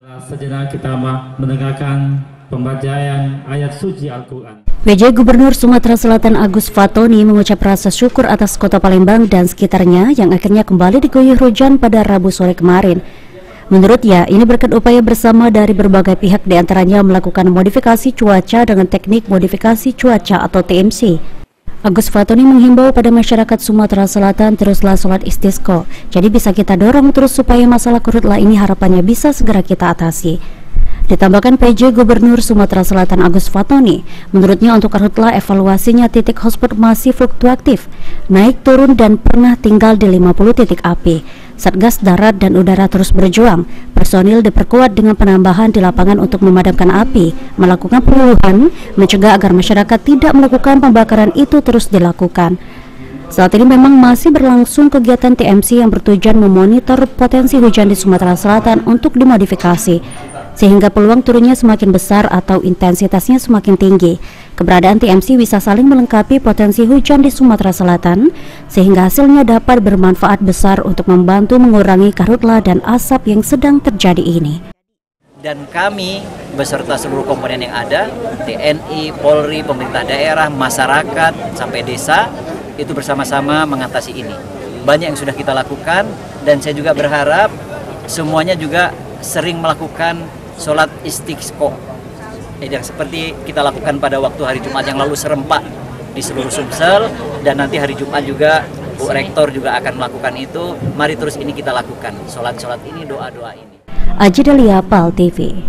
Sejenak kita mendengarkan pembacaan ayat suci Al-Quran. PJ Gubernur Sumatera Selatan Agus Fatoni mengucap rasa syukur atas kota Palembang dan sekitarnya yang akhirnya kembali diguyur hujan pada Rabu sore kemarin. Menurutnya, ini berkat upaya bersama dari berbagai pihak, diantaranya melakukan modifikasi cuaca dengan teknik modifikasi cuaca atau TMC. Agus Fatoni menghimbau pada masyarakat Sumatera Selatan teruslah sholat istisqa. Jadi bisa kita dorong terus supaya masalah karhutlah ini harapannya bisa segera kita atasi. Ditambahkan PJ Gubernur Sumatera Selatan Agus Fatoni, menurutnya untuk karhutlah evaluasinya titik hotspot masih fluktuatif, naik turun dan pernah tinggal di 50 titik api. Satgas Darat dan Udara terus berjuang, personil diperkuat dengan penambahan di lapangan untuk memadamkan api, melakukan penyuluhan, mencegah agar masyarakat tidak melakukan pembakaran itu terus dilakukan. Saat ini memang masih berlangsung kegiatan TMC yang bertujuan memonitor potensi hujan di Sumatera Selatan untuk dimodifikasi, sehingga peluang turunnya semakin besar atau intensitasnya semakin tinggi. Keberadaan TMC bisa saling melengkapi potensi hujan di Sumatera Selatan, sehingga hasilnya dapat bermanfaat besar untuk membantu mengurangi karhutlah dan asap yang sedang terjadi ini. Dan kami beserta seluruh komponen yang ada, TNI, Polri, pemerintah daerah, masyarakat, sampai desa, itu bersama-sama mengatasi ini. Banyak yang sudah kita lakukan, dan saya juga berharap semuanya juga sering melakukan sholat istisqa yang seperti kita lakukan pada waktu hari Jumat yang lalu serempak di seluruh Sumsel, dan nanti hari Jumat juga Bu Rektor juga akan melakukan itu. Mari terus ini kita lakukan, sholat ini, doa-doa ini. Aji Delia, PAL TV.